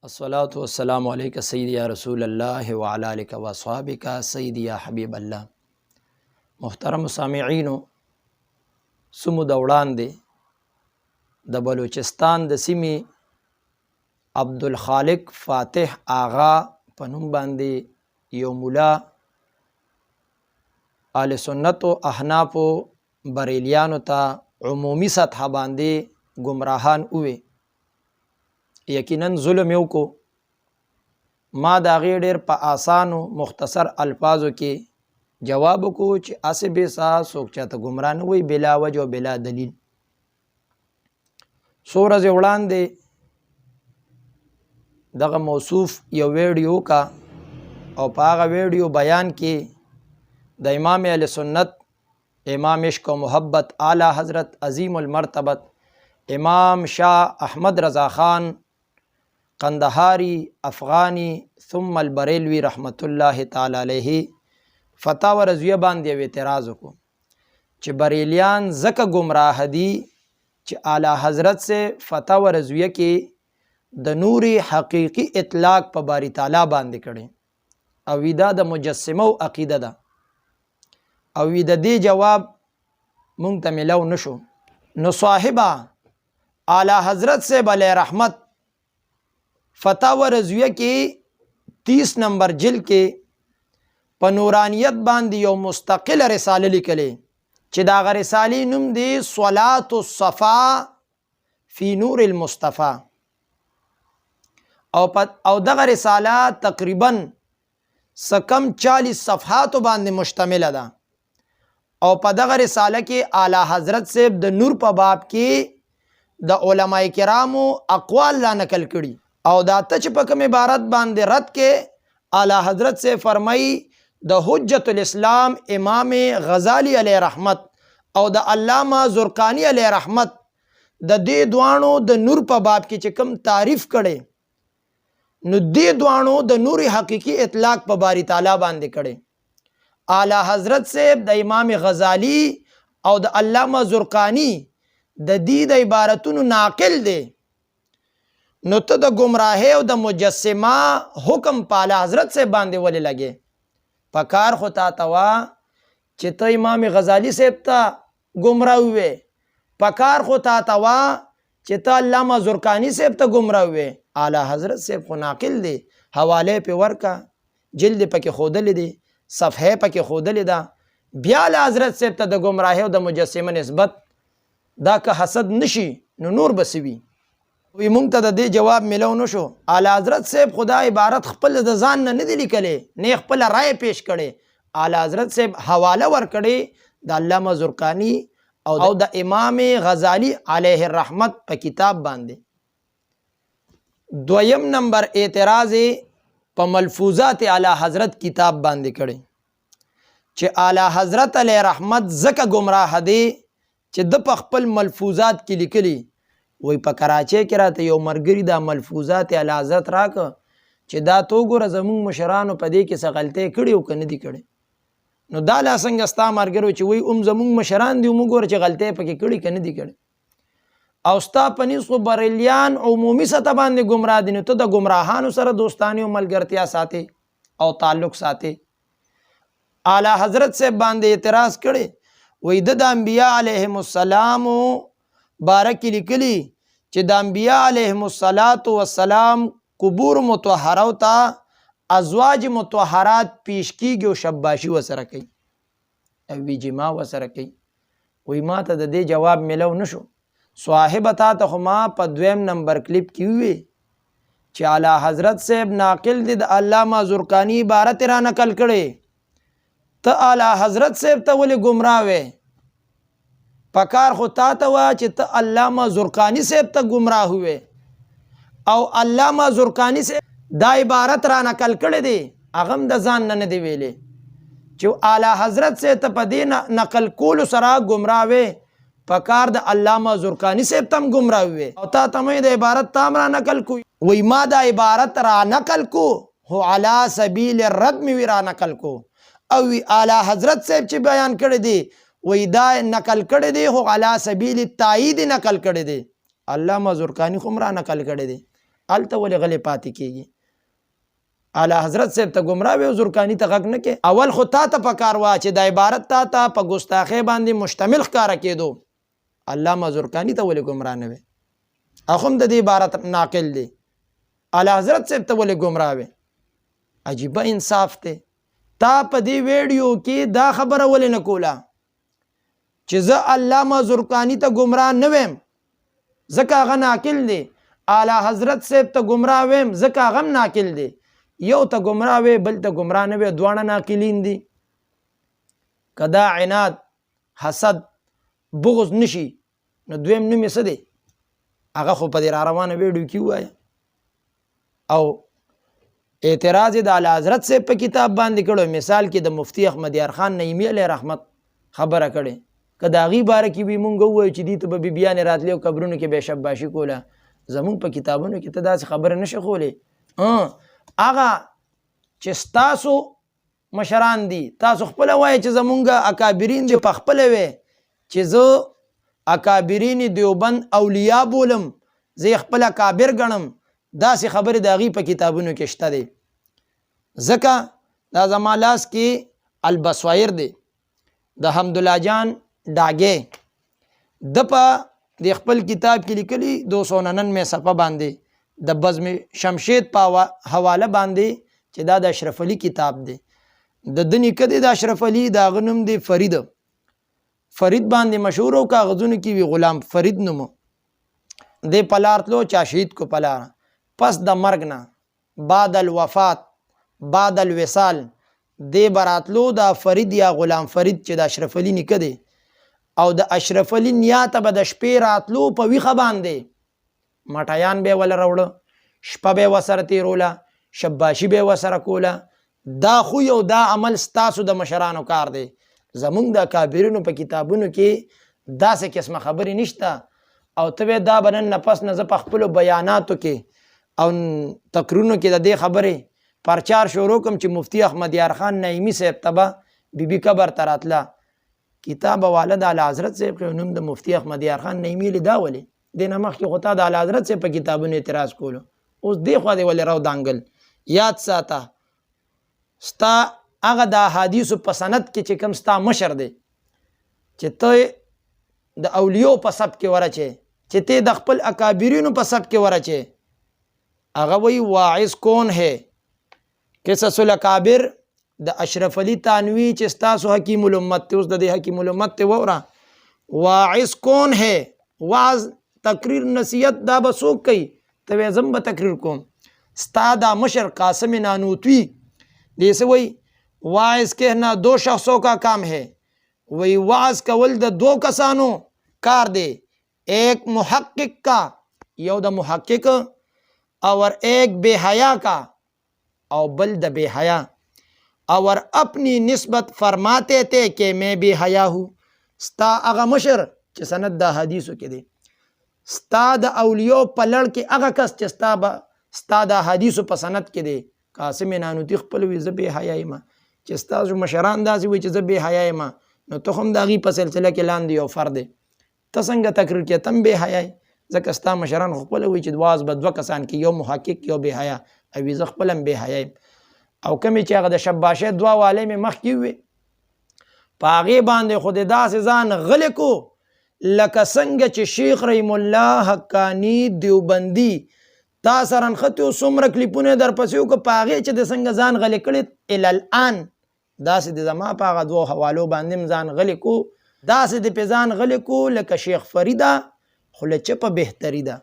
अस्सलातु वस्सलामु अलैका सय्यदी या रसूल अल्लाह व अला आलिका व अस्हाबिका सय्यदी या हबीब अल्लाह। मुहतरम सामिईन, सुमुद वड़ाندې د بلوچستان د سیمې عبدالخالق فاتح آغا په نوم باندې یو مولا اهل سنت و احناف و بریلیانو ته عمومي سطح باندې گمراهان وې. یقینا ظلم یو کو. ما دا غیر ډیر په آسانو مختصر الفاظو کې جواب کو چې اسې به سا سوک چاته گمراه نه وي بلا وجه او بلا دلیل. سورز وړاندې دغه موصوف یو ویډیو کا او په هغه ویډیو بیان کې د امام اهل سنت امام عشق و محبت اعلی حضرت عظیم المرتبت امام شاہ احمد رضا خان قندهاری افغانی ثم البریلوی رحمت الله تعالی علیه فتاوی رضویه باندې اعتراض وکړو چې بریلیان زکه گمراه دي چې اعلی حضرت سے فتاوی رضویه کې د نور حقیقی اطلاق په باری تعالی باندې کړي او ودا د مجسمه او عقیده ده او د دې جواب مونږ ته ملو نشو. نو صاحبہ اعلی حضرت سے بل رحمت فتاوی رضویه کې 30 نمبر جلد کې په نورانیت باندې یو مستقل رساله لیکلې چې دا غ رسالې نوم دی صلات الصفا فی نور المصطفى او دغه رساله تقریبا سکم 40 صفحات باندې مشتمل ده او په دغه رساله کې اعلی حضرت صاحب د نور په باب کې د علماء کرامو اقوال لا نقل کړي او دا ته چې په کوم عبارت باندې رد کې اعلی حضرت سے فرمایي د حجت الاسلام امام غزالی علیه رحمت او د علامه زرقانی علیه رحمت د دې دوانو د نور په باب کې چې کوم تعریف کړي نو دې دوانو د نور حقیقی اطلاق په باری تعالی باندې کړي. اعلی حضرت صاحب د امام غزالی او د علامه زرقانی د دې د عبارتونو ناقل دی. نو ته د گمراهی او د مجسمه حکم په اعلی حضرت صاحب باندې ولې لګې؟ پکار خو تا توا چې ته امام غزالی صاحب ته گمراه وې، پکار خو تا توا چې ته علامه زرقانی صاحب ته گمراه وې. اعلی حضرت صاحب خو ناقل دی، حواله په ورکا جلد پکې خودلې دی، صفحه پکې خودلې ده. بیا اعلی حضرت صاحب ته د گمراهی او د مجسمه نسبت دا که حسد نشي نو نور بسوي. وی مونږ ته د دې جواب ملو نشو. اعلی حضرت صاحب خدا عبارت خپل د ځان نه دی لیکلې، نه خپل رائے پیش کړي. اعلی حضرت صاحب حواله ور کړي د علامه زرقانی او د امام غزالی علیه الرحمت په کتاب باندې. دویم نمبر اعتراض په ملفوظات اعلی حضرت کتاب باندې کړي چې اعلی حضرت علیه رحمت زکه گمراه دي چې د خپل ملفوظات کې لیکلي. وی په کراچۍ کې راته یو مرګري دا ملفوظات اعلی حضرت راک چې دا تو ګوره زمونږ مشرانو په دې کې څه غلطۍ کړي او که نه دي کړي. نو دا لا څنګه ستا مرګرو چې وی زمونږ مشران دي موږ ګوره چې غلطۍ پکې کړي که نه دي کړي او ستا په نس خو بریلیان عمومي سطح باندې ګمراه دي. نو ته د ګمراهانو سره دوستانه او ملګرتیا ساتي او تعلق ساتي. اعلی حضرت صاحب باندې اعتراض کړي وی د انبیاء علیهم السلام بارک لیکلی چې د انبیاء علیهم السلام قبور مطهره ته ازواج مطهرات پیش کیږي او شباشي وسره کوي او جما وسره کوي. وی ما ته د دې جواب ملو نشو. صاحب تا ته خو ما په دویم نمبر کلیپ کې وی چې اعلی حضرت صاحب ناقل دي د علامه زرقانی عبارت را نقل کړي. ته اعلی حضرت صاحب ته ولې گمراه وې؟ پکار خو تا ته وا چې ته علامه زرقانی صاحب ته گمراه ہوئے او علامه زرقانی صاحب دا عبارت را نقل کړي دي اغم د ځان نه دی ویلې چې اعلی حضرت سے ته په دې نقل کول سره گمراه وې. پکار د علامه زرقانی صاحب تم گمراه وې او تا ته د عبارت تام را نقل کو. وی ما دا عبارت را نقل کو هو علی سبیل الردم وی را نقل کو او اعلی حضرت صاحب چې بیان کړي دي وی دا نقل کړي دي هو علی سبیل التایید نقل کړي دي. علامه زرقانی خو را نقل کړي دي الته ولې غلې پاتې کېږي؟ اعلی حضرت صاحب ته ګمراه وي او زرکاني ته غږ نه کې. اول خو تا ته پکار وا چې د عبارت تا ته په ګستاخۍ باندې مشتمل ښکاره کېدو. علامه زرکاني ته ولې ګمراه نه وي؟ هغه هم د دې عبارت ناقل دی. اعلی حضرت صاحب ته ولې ګمراه وي؟ عجیبه انصاف دی. تا په دې ویډیو کې دا خبره ولې نه کوله چې زه علامه زرکاني ته ګمراه نه ویم ځکه هغه ناقل دی، اعلی حضرت صاحب ته ګمراه ویم ځکه هغه هم ناقل دی. یو ته ګمراه وي بل ته ګمراه نه وي، دواړه ناقلین دي. که دا عناد حسد بغض نشي نو دویم نوم یې څه دی؟ هغه خو په دې را روانه ویډیو کې ووایه. او اعتراض د اعلی حضرت صاحب په کتاب باندې کړو. مثال کې د مفتی احمد یار خان نعیمی علیه رحمت خبره کړې، که د هغې باره کې به مونږ ووایو چې دې ته به بیبیانې راتلې او قبرونو کې به شباشي کوله، زمونږ په کتابونو کې ته داسې خبره نشي کولی. هغه چې ستاسو مشران دي تاسو خپله وایئ چې زمونږ اکابرین دي، په خپله وی چې زه اکابرین دیوبند اولیاء بولم، زه یې خپل اکابر ګڼم، داسې خبرې د هغې په کتابونو کې شته دی. ځکه دا زما لاس کې البصوایر دی د حمدالله جان ډاګې، د په د خپل کتاب کې لیکلي 299 صفحه باندې د بزم شمشید په حواله باندې چې دا د اشرف علي کتاب دی. د ده نیکه دی د اشرف علي، د هغه نوم دی فرید باندې مشهور او کاغذونو کې وي غلام فرید نومو. دی پلار تلو چا شهید کو پلار، پس د مرګ نه بعد الوفات بعد الوصال دی براتلو د فرید یا غلام فرید چې د اشرف علي نیکه دی، او د اشرف علي نیاته به د شپې راتلو په ویښه باندې مټیان به ول راوړه، شپه به وسره تیروله، شباشي به وسره کوله. دا خو یو دا عمل ستاسو د مشرانو کار دی. زمونږ د اکابرینو په کتابونو کې داسې قسمه خبرې نشته. او ته دا به نن نه پس نه زه په خپلو بیاناتو کې او تقریرونو کې د دې خبرې پرچار شروع کوم چې مفتی احمد یار خان نعیمی صاحب ته به بیبي قبر ته راتله. کتاب حواله د اعلی حضرت صاحب نوم د مفتی احمد یار خان نعیمی دا ولې دې نه مخکې خو تا د اعلی حضرت صاحب په کتابونو اعتراض کولو، اوس دې خوا دې ولې راو دانګل. یاد ساته ستا هغه د احادیثو په سند کې چې کوم ستا مشر دی چې ته د اولیو په سب کې ورچې، چې ته د خپل اکابرینو په سب کې ورچې، هغه وی واعظ کون ہے قصص الاکابر د اشرف علي تانوی چې ستاسو حکیم الامت ته، اوس د دې حکیم الامت ته ووره واعظ کون ہے، واعظ تقریر نصیحت دا به څوک کوي؟ ته وی زم به تقریر کوم. ستا دا مشر قاسم نانوتوی دې څه وی واعظ کہنا 2 شخصوں کا کام ہے، وی واعظ کول د 2 کسانو کار دی، ایک محقق کا یو د محقق اور ایک بے حیا کا او بل د بے حیا، اور اپنی نسبت فرماتے تھے کہ میں بے حیا ہوں. ستا هغه مشر چې سند د حدیثو کې دی، ستا د اولیو په لړ کې هغه کس چې ستا د حدیثو په سند کې دی، قاسم نانوتي خپل وي زه بې حیا یم، چې ستاسو مشران داسې وي چې زه بې حیا یم، نو ته هم د هغې په سلسله کې لاندې یو فرد دی. ته څنګه تقریر کې ته هم بې حیا یې؟ ځکه ستا مشران خپله وایي چې واعظ به 2 کسان کې، یو محقق یو بې حیا، او زه خپله هم بې حیا یم. او کومې چې هغه د شباشۍ 2 والۍ مې مخکې وې په هغې باندې خو د داسې ځان غلی کو لکه څنګه چې شیخ رحیم الله حقانی دیوبندي تا سره نښتې و څومره کلیپونه یې درپسې وکړه په هغې چې د څنګه ځان غلی کړی الالآن داسې د زما په هغه 2 حوالو باندې هم ځان غلی کو، داسې د پې ځان غلی کو لکه شیخ فریده خو له چپه بهتري ده.